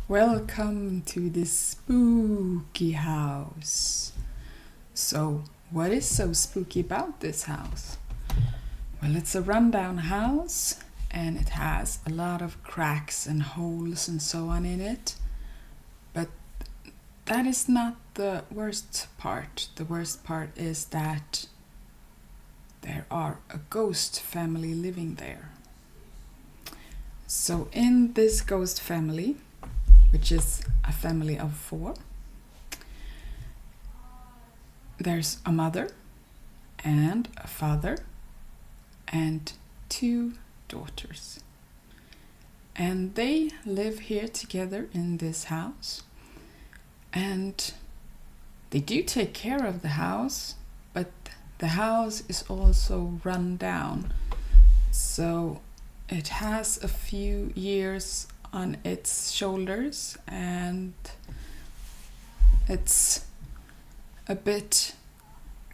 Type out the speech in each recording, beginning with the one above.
Welcome to this spooky house. So, what is so spooky about this house? Well, it's a rundown house and it has a lot of cracks and holes and so on in it. But that is not the worst part. The worst part is that there are a ghost family living there. So in this ghost family, which is a family of 4, there's a mother and a father and 2 daughters. And they live here together in this house. And they do take care of the house, but the house is also run down. So it has a few years on its shoulders and it's a bit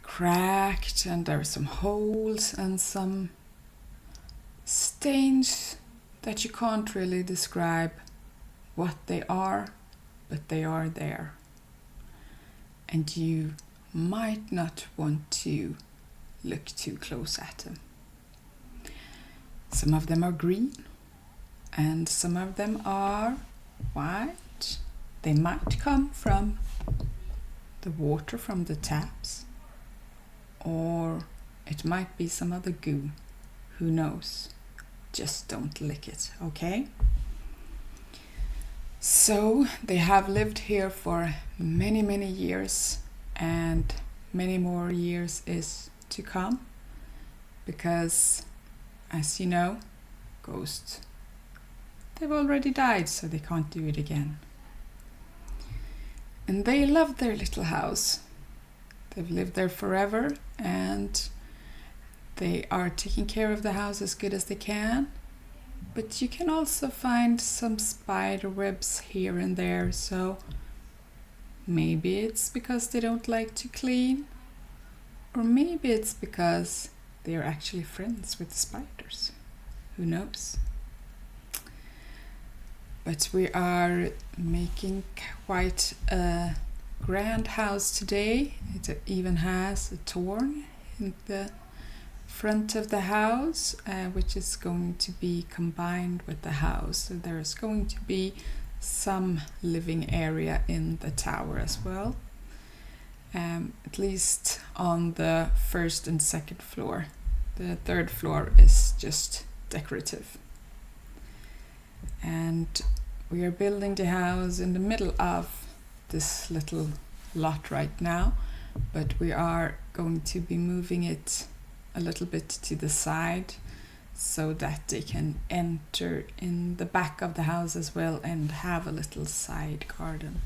cracked and there are some holes and some stains that you can't really describe what they are, but they are there. And you might not want to look too close at them. Some of them are green and some of them are white. They might come from the water from the taps, or it might be some other goo. Who knows? Just don't lick it, okay? So they have lived here for many, many years, and many more years is to come, because as you know, ghosts, they've already died, so they can't do it again. And they love their little house. They've lived there forever, and they are taking care of the house as good as they can. But you can also find some spider webs here and there, so maybe it's because they don't like to clean, or maybe it's because they are actually friends with the spiders. Who knows? But we are making quite a grand house today. It even has a torn in the front of the house, which is going to be combined with the house. So there's going to be some living area in the tower as well, at least on the 1st and 2nd floor. The 3rd floor is just decorative. And we are building the house in the middle of this little lot right now, but we are going to be moving it a little bit to the side so that they can enter in the back of the house as well and have a little side garden.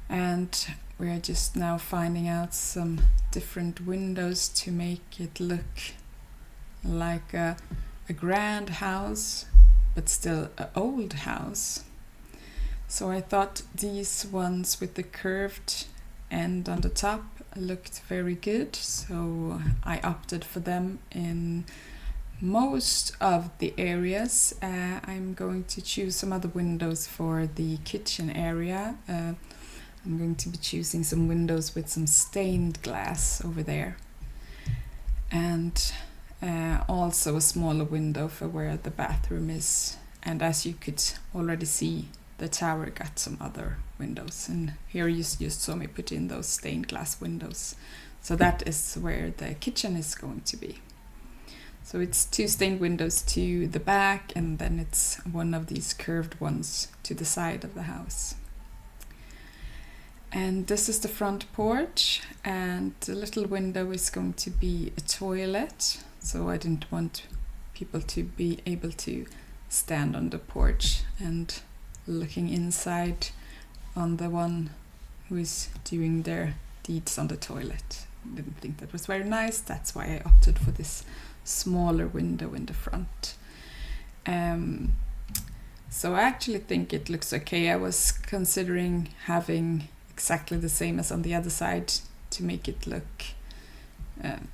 And we are just now finding out some different windows to make it look like a grand house, but still an old house. So I thought these ones with the curved end on the top looked very good, so I opted for them in most of the areas. I'm going to choose some other windows for the kitchen area. I'm going to be choosing some windows with some stained glass over there, and also a smaller window for where the bathroom is. And as you could already see, the tower got some other windows, and here you just saw me put in those stained glass windows. So that is where the kitchen is going to be. So it's 2 stained windows to the back, and then it's one of these curved ones to the side of the house. And this is the front porch, and the little window is going to be a toilet. So I didn't want people to be able to stand on the porch and looking inside on the one who is doing their deeds on the toilet. I didn't think that was very nice. That's why I opted for this smaller window in the front. So I actually think it looks okay. I was considering having exactly the same as on the other side to make it look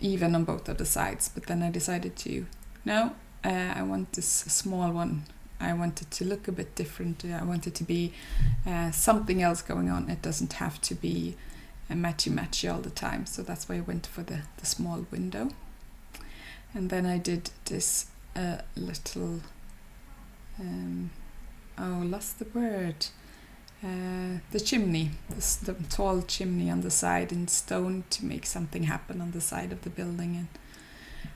even on both of the sides, but then I decided to no, I want this small one I wanted to look a bit different. I wanted to be something else going on. It doesn't have to be matchy all the time. So that's why I went for the small window. And then I did this little, lost the word. The chimney, the tall chimney on the side in stone to make something happen on the side of the building and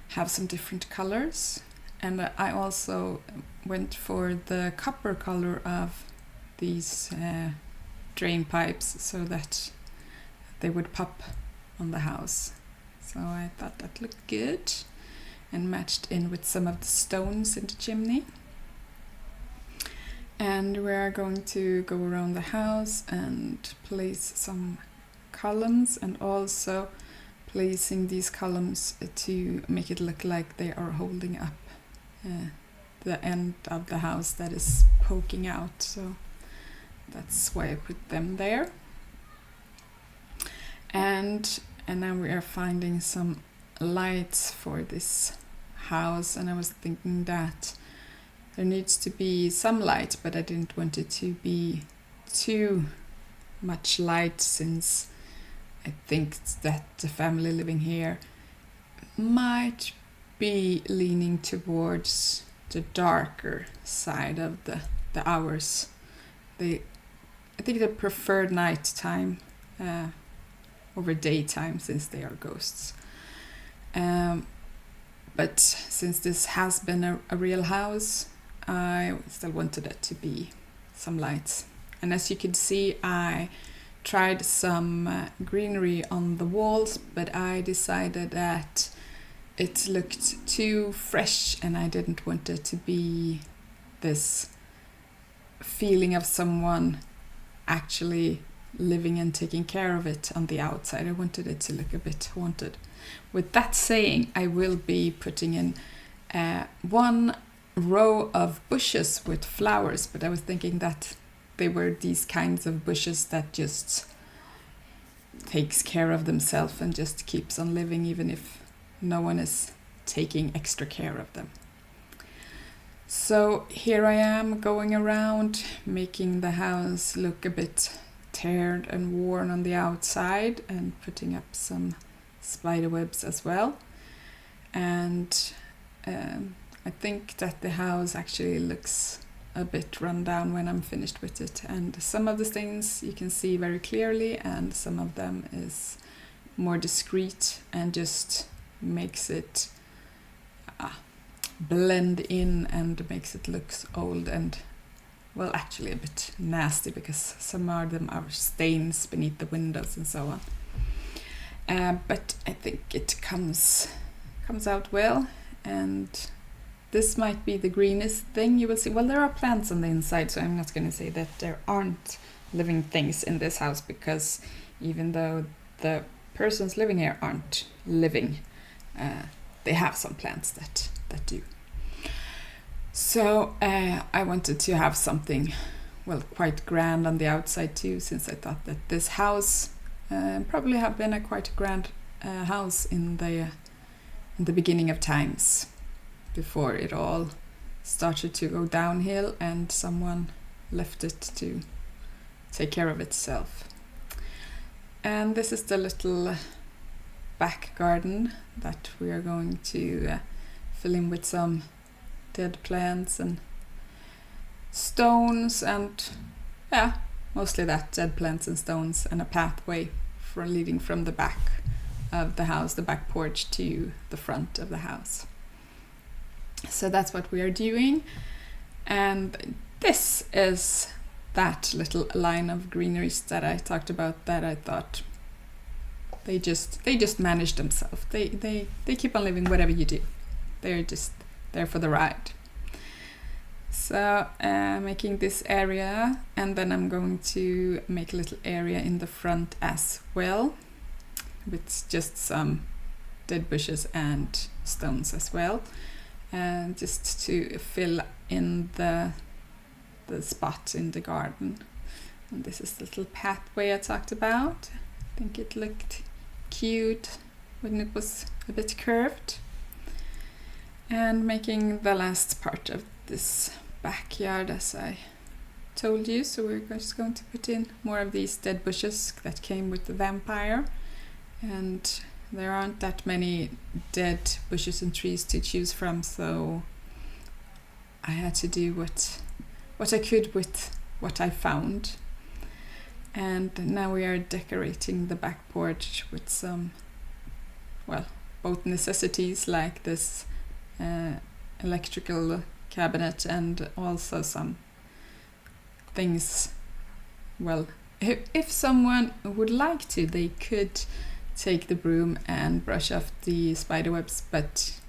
have some different colors. And I also went for the copper color of these drain pipes so that they would pop on the house. So I thought that looked good and matched in with some of the stones in the chimney. And we are going to go around the house and place some columns, and also placing these columns to make it look like they are holding up the end of the house that is poking out. So that's why I put them there. And now we are finding some lights for this house, and I was thinking that there needs to be some light, but I didn't want it to be too much light, since I think that the family living here might be leaning towards the darker side of the hours. I think they prefer nighttime over daytime, since they are ghosts. But since this has been a real house, I still wanted it to be some lights. And as you can see, I tried some greenery on the walls, but I decided that it looked too fresh and I didn't want it to be this feeling of someone actually living and taking care of it on the outside. I wanted it to look a bit haunted. With that saying, I will be putting in one row of bushes with flowers, but I was thinking that they were these kinds of bushes that just takes care of themselves and just keeps on living even if no one is taking extra care of them. So here I am going around making the house look a bit teared and worn on the outside, and putting up some spider webs as well. And I think that the house actually looks a bit run down when I'm finished with it, and some of the things you can see very clearly, and some of them is more discreet and just makes it blend in and makes it look old and, well, actually a bit nasty, because some of them are stains beneath the windows and so on. But I think it comes out well, and this might be the greenest thing you will see. Well, there are plants on the inside, so I'm not going to say that there aren't living things in this house, because even though the persons living here aren't living, they have some plants that do. So I wanted to have something, well, quite grand on the outside too, since I thought that this house probably have been a quite grand house in the beginning of times, before it all started to go downhill and someone left it to take care of itself. And this is the little back garden that we are going to fill in with some dead plants and stones, and mostly that, dead plants and stones, and a pathway leading from the back of the house, the back porch, to the front of the house. So that's what we are doing, and this is that little line of greeneries that I talked about, that I thought they just manage themselves. They keep on living whatever you do. They're just there for the ride. So making this area, and then I'm going to make a little area in the front as well, with just some dead bushes and stones as well, and just to fill in the spot in the garden. And this is the little pathway I talked about. I think it looked cute when it was a bit curved. And making the last part of this backyard, as I told you, so we're just going to put in more of these dead bushes that came with the vampire, and there aren't that many dead bushes and trees to choose from, so I had to do what I could with what I found. And now we are decorating the back porch with some, well, both necessities like this electrical cabinet, and also some things, well, if someone would like to, they could take the broom and brush off the spider webs, but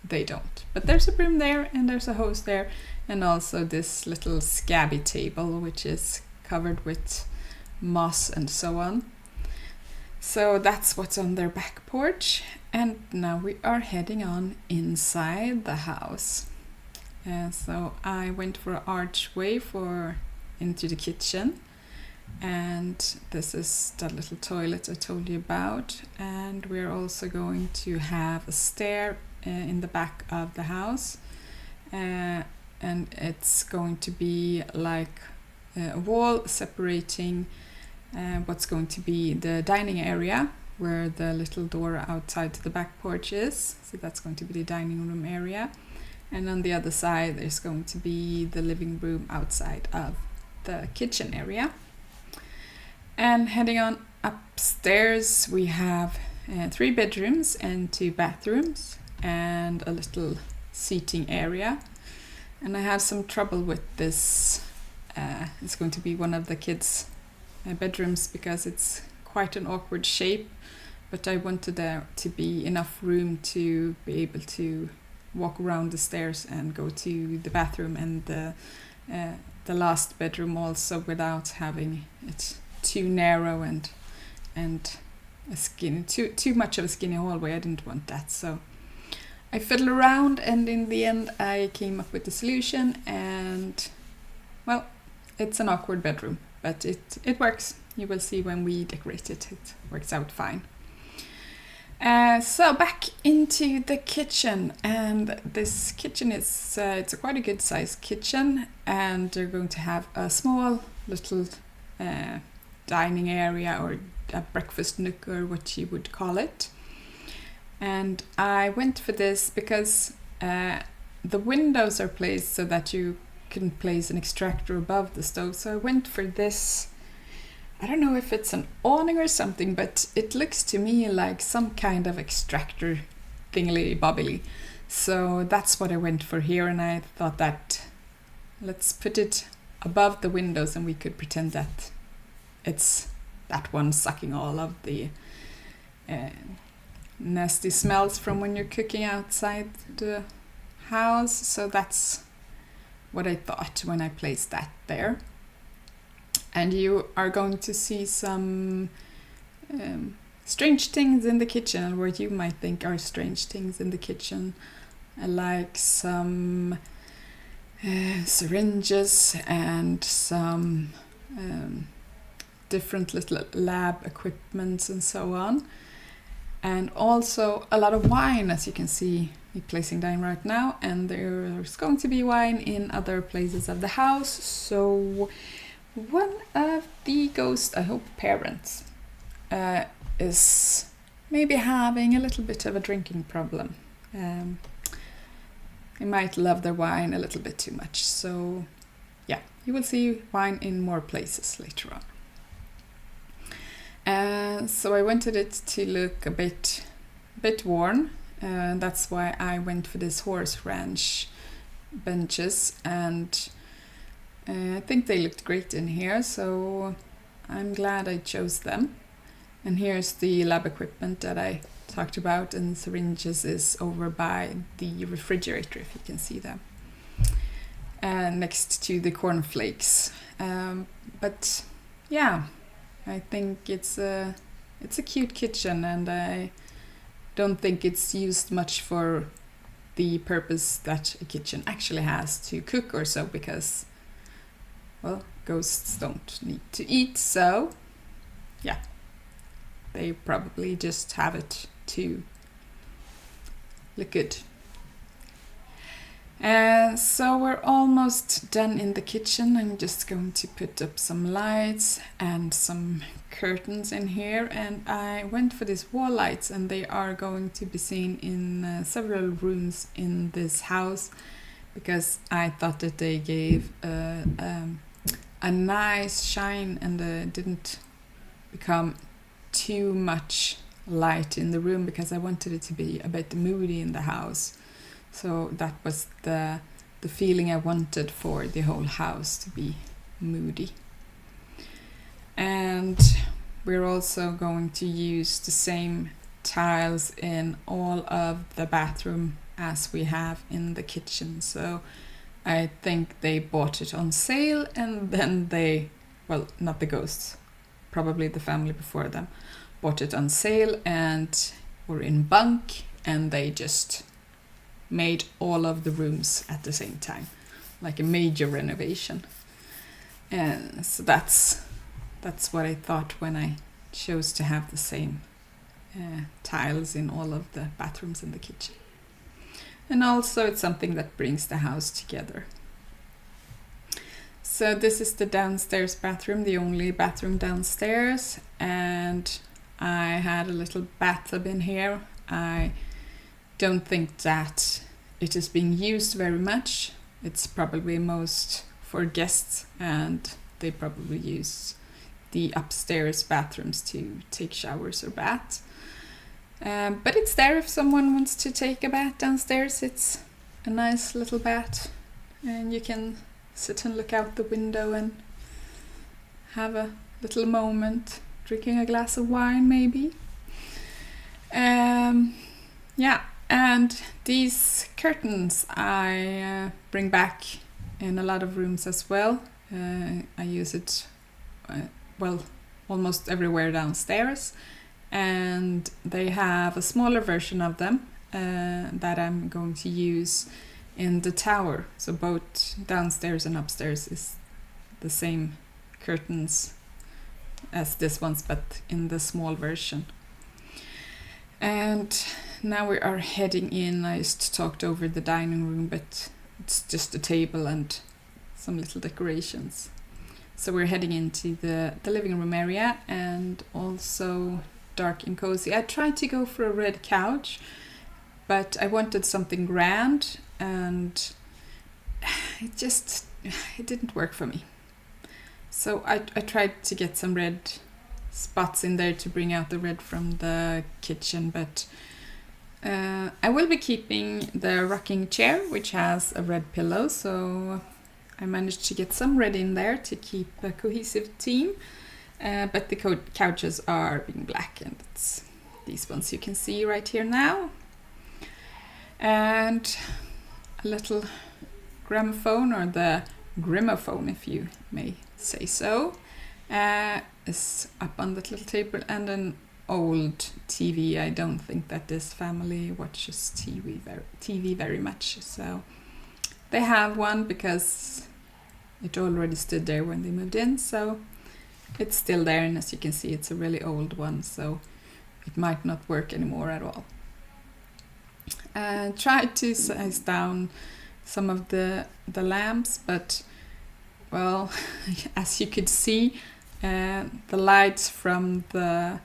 they don't. But there's a broom there, and there's a hose there, and also this little scabby table which is covered with moss and so on. So that's what's on their back porch, and now we are heading on inside the house. So I went for an archway into the kitchen, and this is the little toilet I told you about, and we're also going to have a stair in the back of the house, and it's going to be like a wall separating what's going to be the dining area, where the little door outside to the back porch is. So that's going to be the dining room area, and on the other side there's going to be the living room outside of the kitchen area. And heading on upstairs, we have 3 bedrooms and 2 bathrooms and a little seating area. And I have some trouble with this. It's going to be one of the kids' bedrooms because it's quite an awkward shape, but I wanted there to be enough room to be able to walk around the stairs and go to the bathroom and the last bedroom also, without having it too narrow and a skinny, too much of a skinny hallway. I didn't want that, so I fiddled around, and in the end I came up with the solution, and well, it's an awkward bedroom, but it works. You will see when we decorate it, it works out fine. So back into the kitchen, and this kitchen is it's a quite a good sized kitchen, and they're going to have a small little dining area, or a breakfast nook, or what you would call it. And I went for this because the windows are placed so that you can place an extractor above the stove. So I went for this. I don't know if it's an awning or something, but it looks to me like some kind of extractor thingly bobbly. So that's what I went for here, and I thought that let's put it above the windows and we could pretend that it's that one sucking all of the nasty smells from when you're cooking outside the house. So that's what I thought when I placed that there. And you are going to see some strange things in the kitchen, or what you might think are strange things in the kitchen, like some syringes and some different little lab equipment and so on. And also a lot of wine, as you can see me placing down right now, and there's going to be wine in other places of the house. So one of the ghost, I hope, parents is maybe having a little bit of a drinking problem. They might love their wine a little bit too much. So yeah, you will see wine in more places later on. So I wanted it to look a bit worn. That's why I went for this horse ranch benches, and I think they looked great in here, so I'm glad I chose them. And here's the lab equipment that I talked about, and syringes is over by the refrigerator, if you can see them, next to the cornflakes. But yeah, I think it's a cute kitchen, and I don't think it's used much for the purpose that a kitchen actually has, to cook or so, because, well, ghosts don't need to eat, so yeah, they probably just have it to look good. So we're almost done in the kitchen. I'm just going to put up some lights and some curtains in here, and I went for these wall lights, and they are going to be seen in several rooms in this house, because I thought that they gave a nice shine and didn't become too much light in the room, because I wanted it to be a bit moody in the house. So that was the feeling I wanted for the whole house, to be moody. And we're also going to use the same tiles in all of the bathroom as we have in the kitchen. So I think they bought it on sale, and then well, not the ghosts, probably the family before them, bought it on sale and were in bulk, and they just made all of the rooms at the same time, like a major renovation. And so that's what I thought when I chose to have the same tiles in all of the bathrooms in the kitchen. And also it's something that brings the house together. So this is the downstairs bathroom, the only bathroom downstairs, and I had a little bathtub in here. I don't think that it is being used very much. It's probably most for guests, and they probably use the upstairs bathrooms to take showers or baths. But it's there if someone wants to take a bath downstairs. It's a nice little bath, and you can sit and look out the window and have a little moment, drinking a glass of wine maybe. Yeah. And these curtains I bring back in a lot of rooms as well. I use it, almost everywhere downstairs. And they have a smaller version of them that I'm going to use in the tower. So both downstairs and upstairs is the same curtains as this one's, but in the small version. And now we are heading in. I just talked over the dining room, but it's just a table and some little decorations. So we're heading into the living room area, and also dark and cozy. I tried to go for a red couch, but I wanted something grand, and it didn't work for me. So I tried to get some red spots in there to bring out the red from the kitchen, but I will be keeping the rocking chair, which has a red pillow, so I managed to get some red in there to keep a cohesive theme. But the couches are being black, and it's these ones you can see right here now. And a little gramophone, or the grimophone if you may say so, is up on that little table, and an old TV. I don't think that this family watches TV very much, so they have one because it already stood there when they moved in, so it's still there, and as you can see it's a really old one, so it might not work anymore at all. Tried to size down some of the lamps, but well, as you could see, the lights from the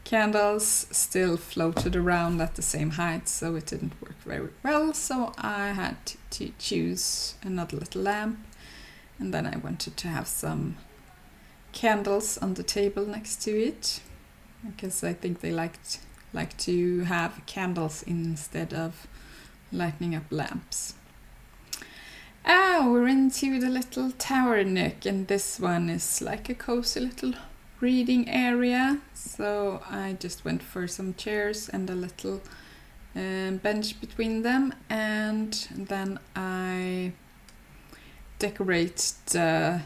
candles still floated around at the same height, so it didn't work very well. So I had to choose another little lamp, and then I wanted to have some candles on the table next to it, because I think they like to have candles instead of lighting up lamps. We're into the little tower nook, and this one is like a cozy little reading area. So I just went for some chairs and a little bench between them, and then I decorate the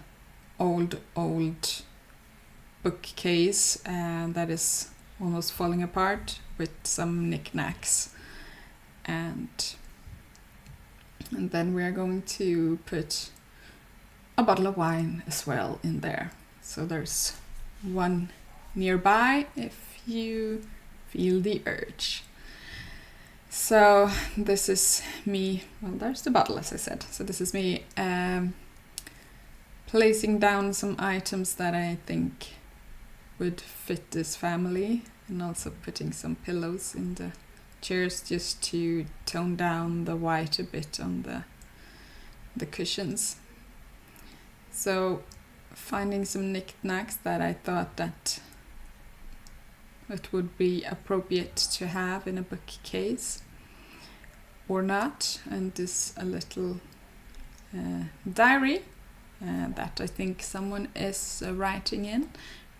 old bookcase that is almost falling apart with some knickknacks, and then we are going to put a bottle of wine as well in there. So there's one nearby if you feel the urge. So this is me, well, there's the bottle, as I said. So this is me placing down some items that I think would fit this family, and also putting some pillows in the chairs just to tone down the white a bit on the cushions. So finding some knickknacks that I thought that it would be appropriate to have in a bookcase or not, and this a little diary that I think someone is writing in.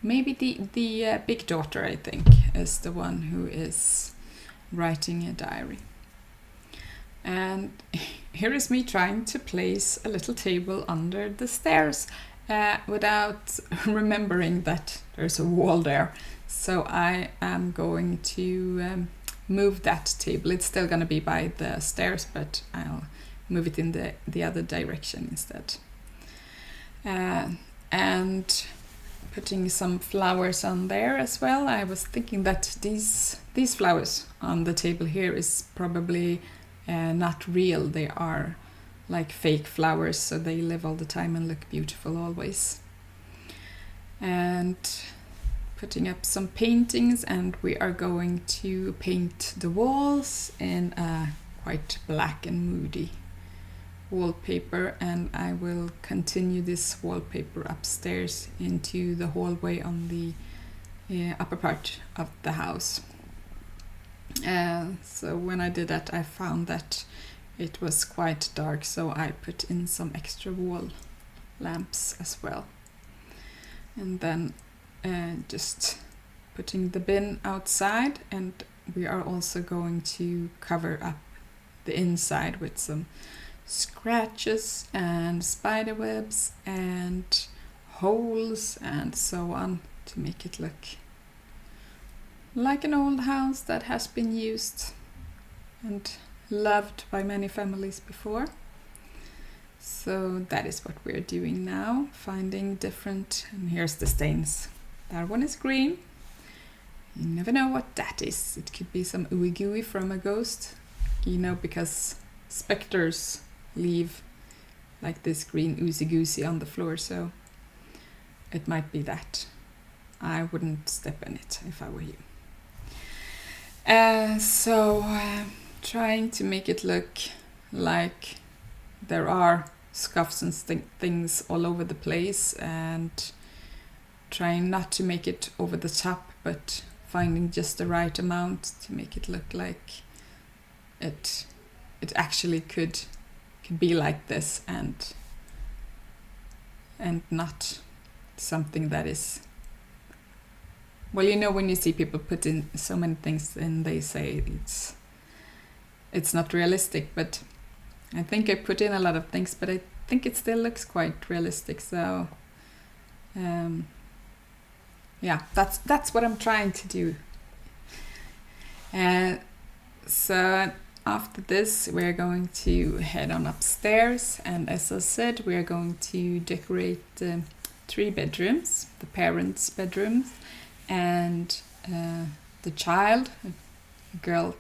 Maybe the big daughter, I think, is the one who is writing a diary. And here is me trying to place a little table under the stairs without remembering that there's a wall there. So I am going to move that table. It's still going to be by the stairs, but I'll move it in the other direction instead. And putting some flowers on there as well. I was thinking that these flowers on the table here is probably not real. They are like fake flowers, so they live all the time and look beautiful always. And putting up some paintings, and we are going to paint the walls in a quite black and moody wallpaper, and I will continue this wallpaper upstairs into the hallway on the upper part of the house. So when I did that, I found that it was quite dark, so I put in some extra wall lamps as well. And then just putting the bin outside, and we are also going to cover up the inside with some scratches and spider webs and holes and so on to make it look like an old house that has been used and loved by many families before. So that is what we're doing now, finding different, and here's the stains. That one is green. You never know what that is. It could be some ooey gooey from a ghost, because specters leave like this green oozy goosey on the floor, so it might be that. I wouldn't step in it if I were you. So trying to make it look like there are scuffs and things all over the place, and trying not to make it over the top, but finding just the right amount to make it look like it actually could be like this, and not something that is, well, when you see people put in so many things and they say it's not realistic, but I think I put in a lot of things, but I think it still looks quite realistic. So yeah, that's what I'm trying to do. So after this, we're going to head on upstairs, and as I said, we're going to decorate 3 bedrooms, the parents' bedrooms, and the child, a girl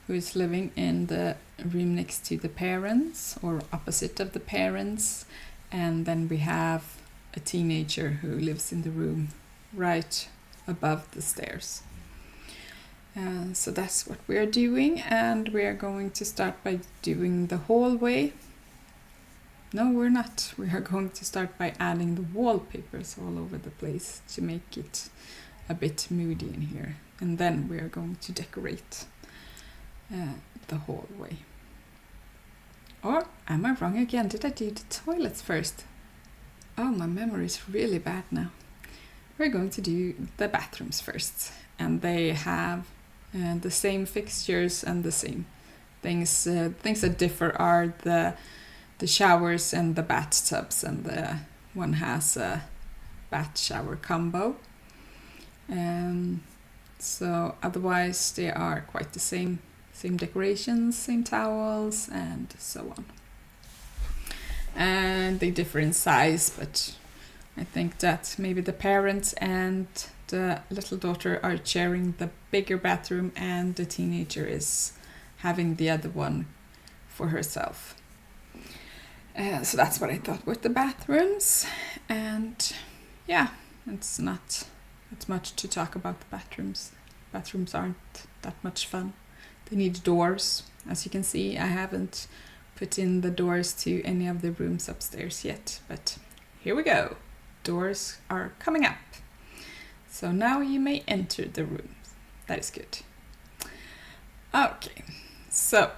who is living in the room next to the parents or opposite of the parents, and then we have a teenager who lives in the room right above the stairs. So that's what we're doing, and we're going to start by doing the hallway. No, we're not. We are going to start by adding the wallpapers all over the place to make it a bit moody in here, and then we are going to decorate the hallway. Or am I wrong again? Did I do the toilets first? Oh, my memory is really bad now. We're going to do the bathrooms first, and they have the same fixtures and the same things. Things that differ are the showers and the bathtubs, and the one has a bath shower combo. So otherwise they are quite the same decorations, same towels, and so on. And they differ in size, but I think that maybe the parents and the little daughter are sharing the bigger bathroom, and the teenager is having the other one for herself. So that's what I thought with the bathrooms. And yeah, it's not much to talk about the bathrooms. Bathrooms aren't that much fun. They need doors. As you can see, I haven't put in the doors to any of the rooms upstairs yet, but here we go. Doors are coming up. So now you may enter the rooms. That is good. Okay, so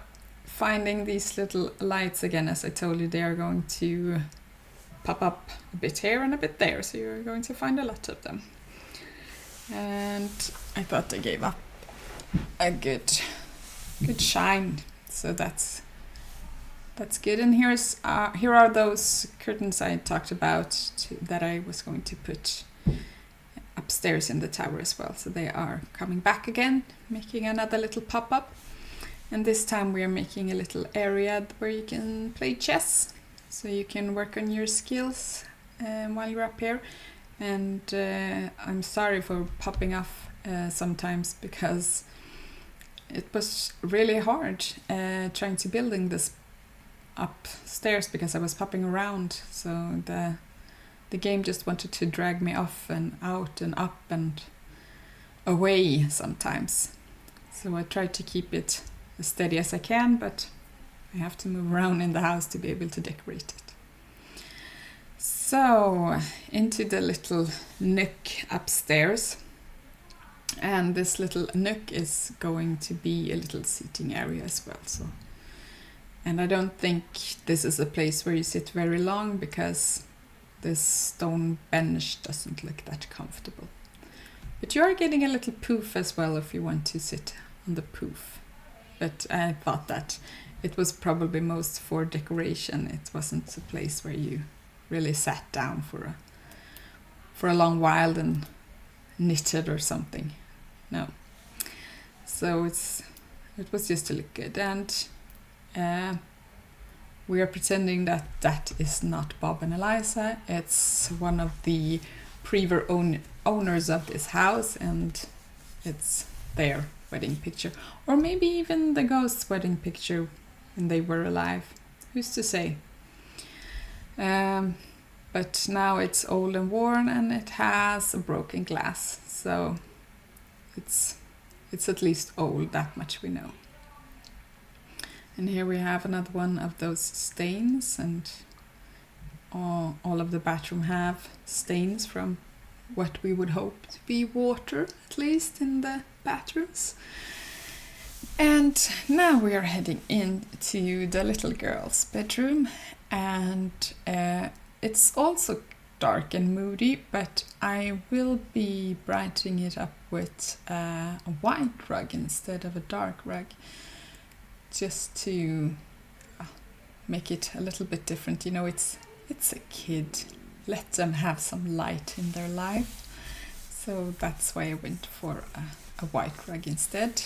finding these little lights again, as I told you, they are going to pop up a bit here and a bit there, so you're going to find a lot of them. And I thought they gave up a good shine, so that's good. And here are those curtains I talked about that I was going to put upstairs in the tower as well. So they are coming back again, making another little pop-up. And this time we are making a little area where you can play chess. So you can work on your skills while you're up here. And I'm sorry for popping off sometimes, because it was really hard trying to building this upstairs, because I was popping around. So the game just wanted to drag me off and out and up and away sometimes. So I tried to keep it as steady as I can, but I have to move around in the house to be able to decorate it. So into the little nook upstairs. And this little nook is going to be a little seating area as well. So, and I don't think this is a place where you sit very long, because this stone bench doesn't look that comfortable. But you are getting a little poof as well if you want to sit on the poof. But I thought that it was probably most for decoration. It wasn't a place where you really sat down for a long while and knitted or something. No. So it was just to look good. And we are pretending that is not Bob and Eliza. It's one of the previous owners of this house, and it's their wedding picture. Or maybe even the ghost's wedding picture when they were alive. Who's to say? But now it's old and worn, and it has a broken glass. So it's at least old, that much we know. And here we have another one of those stains, and all of the bathroom have stains from what we would hope to be water, at least in the bathrooms. And now we are heading into the little girl's bedroom, and it's also dark and moody, but I will be brightening it up with a white rug instead of a dark rug, just to make it a little bit different. You know, it's a kid. Let them have some light in their life. So that's why I went for a white rug instead.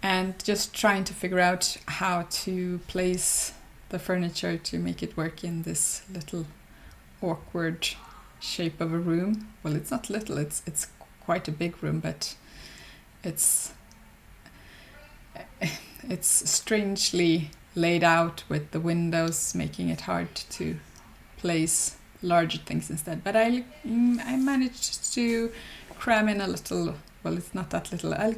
And just trying to figure out how to place the furniture to make it work in this little awkward shape of a room. Well, it's not little, it's quite a big room, but it's strangely laid out with the windows, making it hard to place larger things instead. But I managed to cram in a little, well, it's not that little, I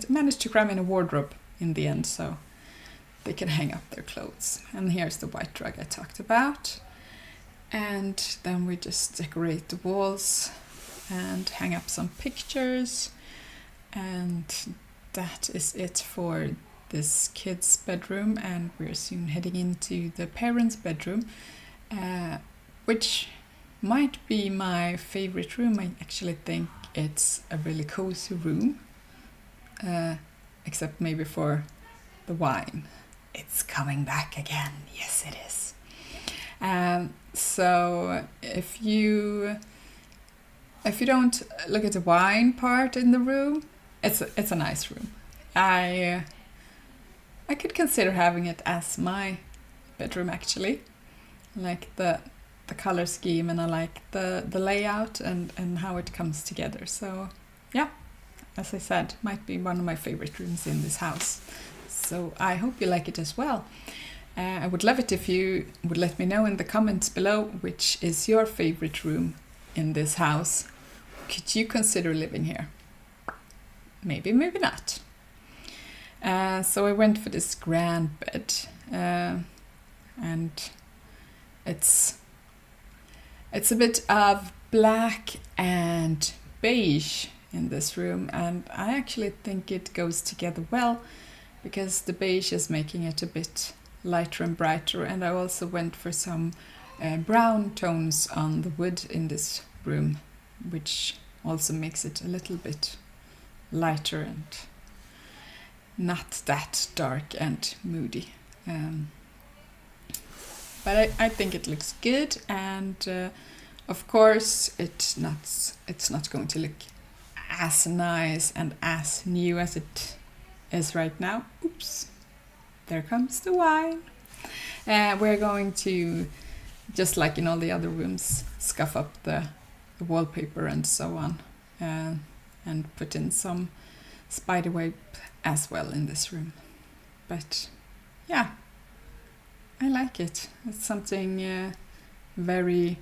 managed to cram in a wardrobe in the end, so they can hang up their clothes. And here's the white rug I talked about. And then we just decorate the walls and hang up some pictures. And that is it for this kid's bedroom. And we're soon heading into the parents' bedroom, which might be my favorite room. I actually think it's a really cozy room, except maybe for the wine. It's coming back again. Yes, it is. So if you don't look at the wine part in the room, it's a nice room. I could consider having it as my bedroom, actually. I like the color scheme, and I like the layout and how it comes together. So yeah, as I said, might be one of my favorite rooms in this house. So I hope you like it as well. I would love it if you would let me know in the comments below which is your favorite room in this house. Could you consider living here? Maybe, maybe not. So I went for this grand bed, and it's a bit of black and beige in this room, and I actually think it goes together well because the beige is making it a bit lighter and brighter, and I also went for some brown tones on the wood in this room, which also makes it a little bit lighter and not that dark and moody. But I think it looks good, and of course it's not going to look as nice and as new as it is right now. Oops, there comes the wine. We're going to, just like in all the other rooms, scuff up the wallpaper and so on, and put in some spiderweb as well in this room. But yeah, I like it. It's something very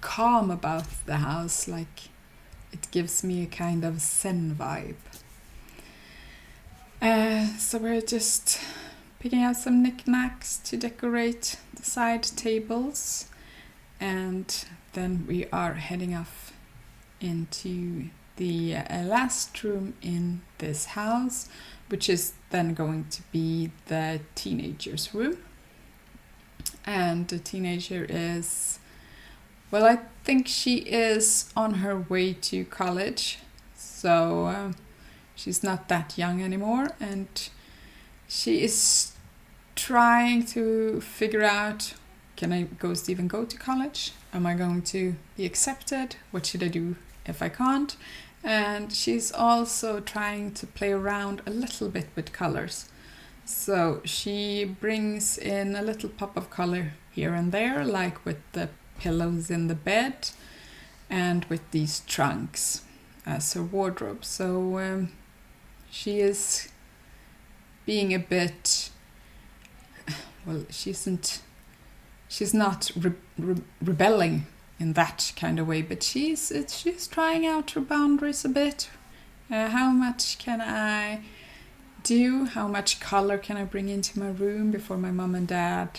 calm about the house, like it gives me a kind of Zen vibe. So we're just picking out some knickknacks to decorate the side tables, and then we are heading off into the last room in this house, which is then going to be the teenager's room. And the teenager is, well, I think she is on her way to college, so she's not that young anymore, and she is trying to figure out, can I even go to college? Am I going to be accepted? What should I do if I can't? And she's also trying to play around a little bit with colors. So she brings in a little pop of color here and there, like with the pillows in the bed and with these trunks as her wardrobe. So she is being a bit, well, she's not rebelling in that kind of way, but she's trying out her boundaries a bit. How much can I do? How much color can I bring into my room before my mom and dad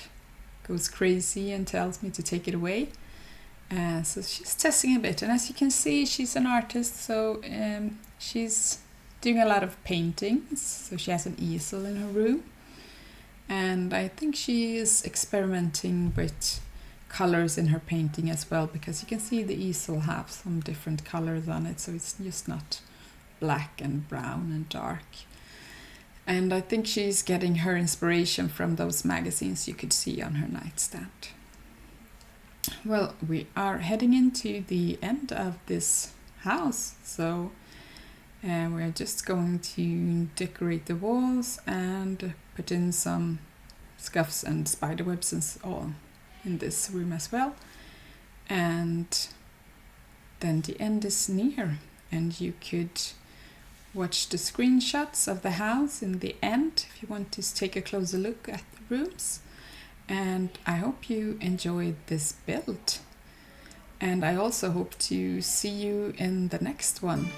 goes crazy and tells me to take it away? So she's testing a bit, and as you can see, she's an artist, so she's doing a lot of paintings. So she has an easel in her room, and I think she is experimenting with colors in her painting as well, because you can see the easel have some different colors on it, so it's just not black and brown and dark. And I think she's getting her inspiration from those magazines you could see on her nightstand. Well, we are heading into the end of this house, so we're just going to decorate the walls and put in some scuffs and spiderwebs and all in this room as well. And then the end is near, and you could watch the screenshots of the house in the end if you want to take a closer look at the rooms. And I hope you enjoyed this build, and I also hope to see you in the next one.